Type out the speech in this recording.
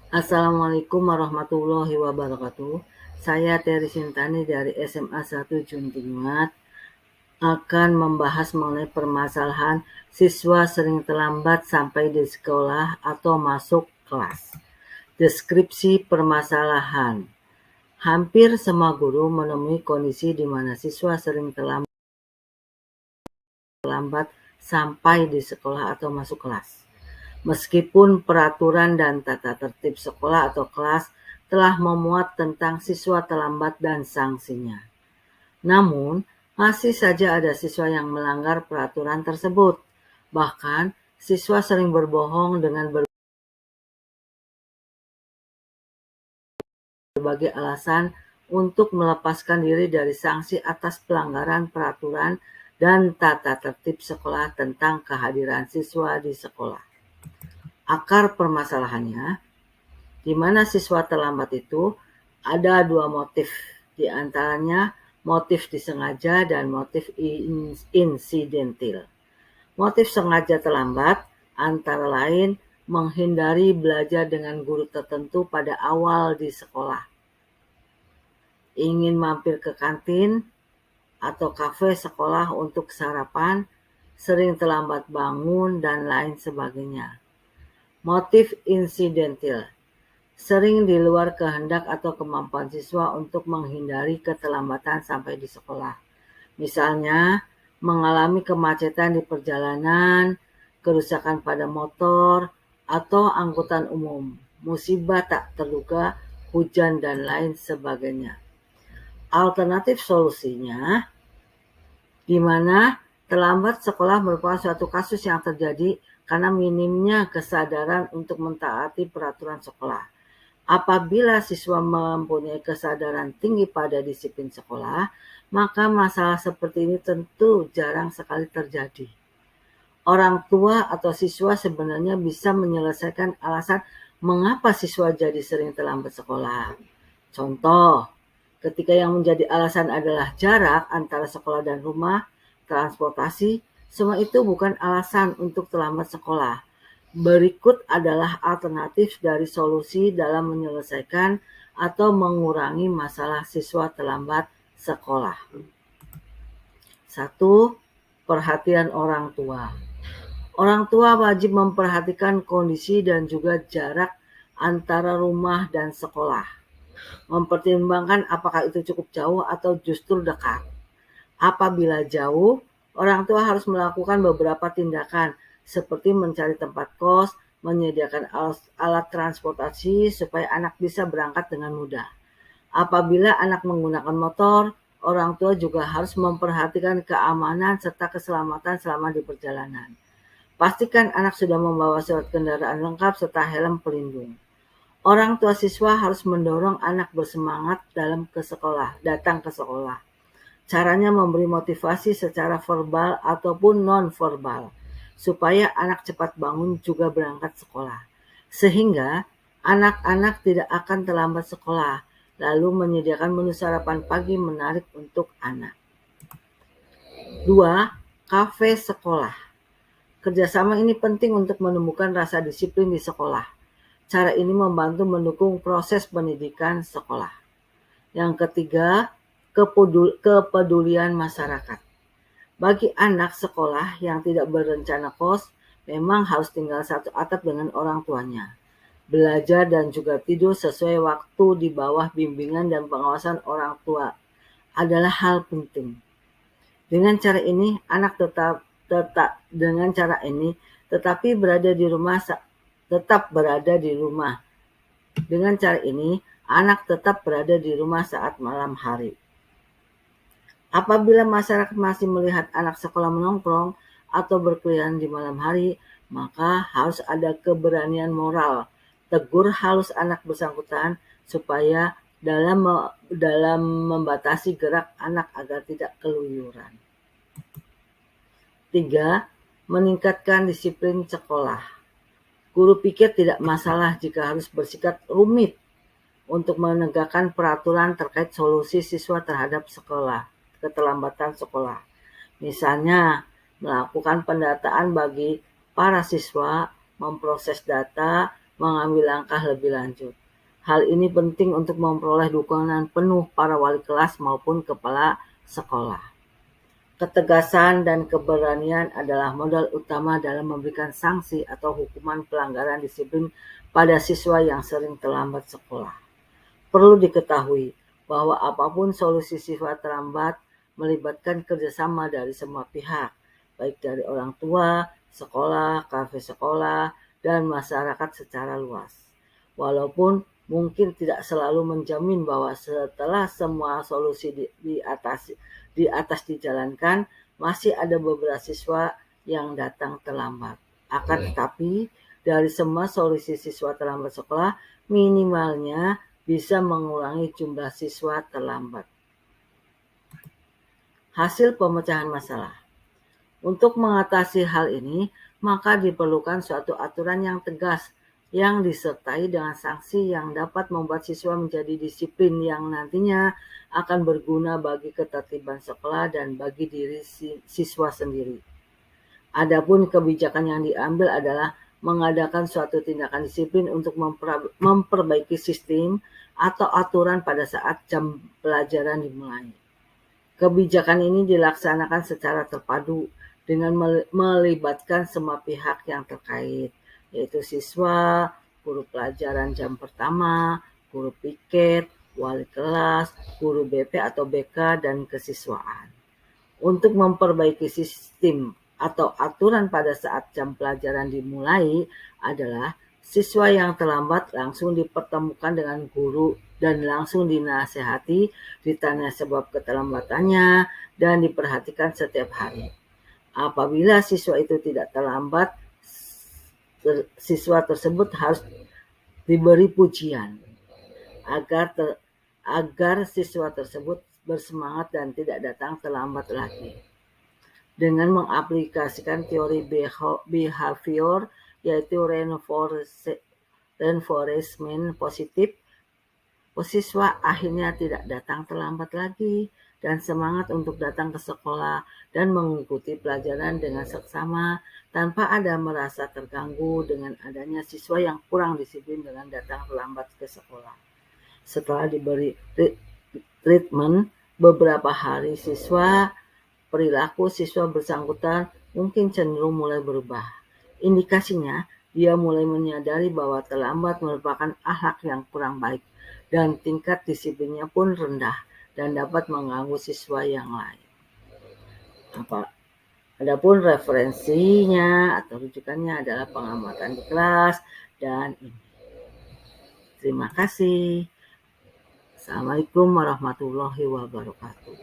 Assalamualaikum warahmatullahi wabarakatuh. Saya Terry Sintani dari SMA 1 Juntingat akan membahas mengenai permasalahan siswa sering terlambat sampai di sekolah atau masuk kelas. Deskripsi permasalahan. Hampir semua guru menemui kondisi di mana siswa sering terlambat sampai di sekolah atau masuk kelas. Meskipun peraturan dan tata tertib sekolah atau kelas telah memuat tentang siswa terlambat dan sanksinya. Namun, masih saja ada siswa yang melanggar peraturan tersebut. Bahkan, siswa sering berbohong dengan berbagai alasan untuk melepaskan diri dari sanksi atas pelanggaran peraturan dan tata tertib sekolah tentang kehadiran siswa di sekolah. Akar permasalahannya, di mana siswa terlambat itu ada dua motif, di antaranya motif disengaja dan motif insidentil. Motif sengaja terlambat antara lain menghindari belajar dengan guru tertentu pada awal di sekolah, ingin mampir ke kantin atau kafe sekolah untuk sarapan, sering terlambat bangun, dan lain sebagainya. Motif insidentil sering di luar kehendak atau kemampuan siswa untuk menghindari keterlambatan sampai di sekolah. Misalnya, mengalami kemacetan di perjalanan, kerusakan pada motor, atau angkutan umum, musibah tak terduga, hujan, dan lain sebagainya. Alternatif solusinya, di mana terlambat sekolah merupakan suatu kasus yang terjadi karena minimnya kesadaran untuk mentaati peraturan sekolah. Apabila siswa mempunyai kesadaran tinggi pada disiplin sekolah, maka masalah seperti ini tentu jarang sekali terjadi. Orang tua atau siswa sebenarnya bisa menyelesaikan alasan mengapa siswa jadi sering terlambat sekolah. Contoh, ketika yang menjadi alasan adalah jarak antara sekolah dan rumah, transportasi, semua itu bukan alasan untuk terlambat sekolah. Berikut adalah alternatif dari solusi dalam menyelesaikan atau mengurangi masalah siswa terlambat sekolah. 1. Perhatian orang tua. Orang tua wajib memperhatikan kondisi dan juga jarak antara rumah dan sekolah. Mempertimbangkan apakah itu cukup jauh atau justru dekat. Apabila jauh, orang tua harus melakukan beberapa tindakan seperti mencari tempat kos, menyediakan alat transportasi supaya anak bisa berangkat dengan mudah. Apabila anak menggunakan motor, orang tua juga harus memperhatikan keamanan serta keselamatan selama di perjalanan. Pastikan anak sudah membawa surat kendaraan lengkap serta helm pelindung. Orang tua siswa harus mendorong anak bersemangat datang ke sekolah. Caranya memberi motivasi secara verbal ataupun non-verbal, supaya anak cepat bangun juga berangkat sekolah. Sehingga anak-anak tidak akan terlambat sekolah, lalu menyediakan menu sarapan pagi menarik untuk anak. 2. Kafe sekolah. Kerjasama ini penting untuk menumbuhkan rasa disiplin di sekolah. Cara ini membantu mendukung proses pendidikan sekolah. Yang ketiga, kepedulian masyarakat. Bagi anak sekolah yang tidak berencana kos, memang harus tinggal satu atap dengan orang tuanya. Belajar dan juga tidur sesuai waktu di bawah bimbingan dan pengawasan orang tua adalah hal penting. Dengan cara ini, anak tetap berada di rumah. Dengan cara ini, anak tetap berada di rumah saat malam hari. Apabila masyarakat masih melihat anak sekolah menongkrong atau berkeliaran di malam hari, maka harus ada keberanian moral. Tegur halus anak bersangkutan supaya dalam membatasi gerak anak agar tidak keluyuran. 3. Meningkatkan disiplin sekolah. Guru pikir tidak masalah jika harus bersikap rumit untuk menegakkan peraturan terkait solusi siswa terhadap keterlambatan sekolah. Misalnya, melakukan pendataan bagi para siswa, memproses data, mengambil langkah lebih lanjut. Hal ini penting untuk memperoleh dukungan penuh para wali kelas maupun kepala sekolah. Ketegasan dan keberanian adalah modal utama dalam memberikan sanksi atau hukuman pelanggaran disiplin pada siswa yang sering terlambat sekolah. Perlu diketahui bahwa apapun solusi siswa terlambat melibatkan kerjasama dari semua pihak, baik dari orang tua, sekolah, kafe sekolah, dan masyarakat secara luas. Walaupun mungkin tidak selalu menjamin bahwa setelah semua solusi di atas dijalankan, masih ada beberapa siswa yang datang terlambat. Akan tetapi, dari semua solusi siswa terlambat sekolah, minimalnya bisa mengurangi jumlah siswa terlambat. Hasil pemecahan masalah. Untuk mengatasi hal ini, maka diperlukan suatu aturan yang tegas yang disertai dengan sanksi yang dapat membuat siswa menjadi disiplin yang nantinya akan berguna bagi ketertiban sekolah dan bagi diri siswa sendiri. Adapun kebijakan yang diambil adalah mengadakan suatu tindakan disiplin untuk memperbaiki sistem atau aturan pada saat jam pelajaran dimulai. Kebijakan ini dilaksanakan secara terpadu dengan melibatkan semua pihak yang terkait, yaitu siswa, guru pelajaran jam pertama, guru piket, wali kelas, guru BP atau BK, dan kesiswaan. Untuk memperbaiki sistem atau aturan pada saat jam pelajaran dimulai adalah siswa yang terlambat langsung dipertemukan dengan guru dan langsung dinasehati, ditanya sebab keterlambatannya, dan diperhatikan setiap hari. Apabila siswa itu tidak terlambat, siswa tersebut harus diberi pujian agar siswa tersebut bersemangat dan tidak datang terlambat lagi. Dengan mengaplikasikan teori behavior, yaitu reinforcement positif, siswa akhirnya tidak datang terlambat lagi dan semangat untuk datang ke sekolah dan mengikuti pelajaran dengan seksama tanpa ada merasa terganggu dengan adanya siswa yang kurang disiplin dengan datang terlambat ke sekolah. Setelah diberi treatment beberapa hari, perilaku siswa bersangkutan mungkin cenderung mulai berubah. Indikasinya, dia mulai menyadari bahwa terlambat merupakan akhlak yang kurang baik dan tingkat disiplinnya pun rendah dan dapat mengganggu siswa yang lain. Adapun referensinya atau rujukannya adalah pengamatan di kelas dan ini. Terima kasih. Assalamualaikum warahmatullahi wabarakatuh.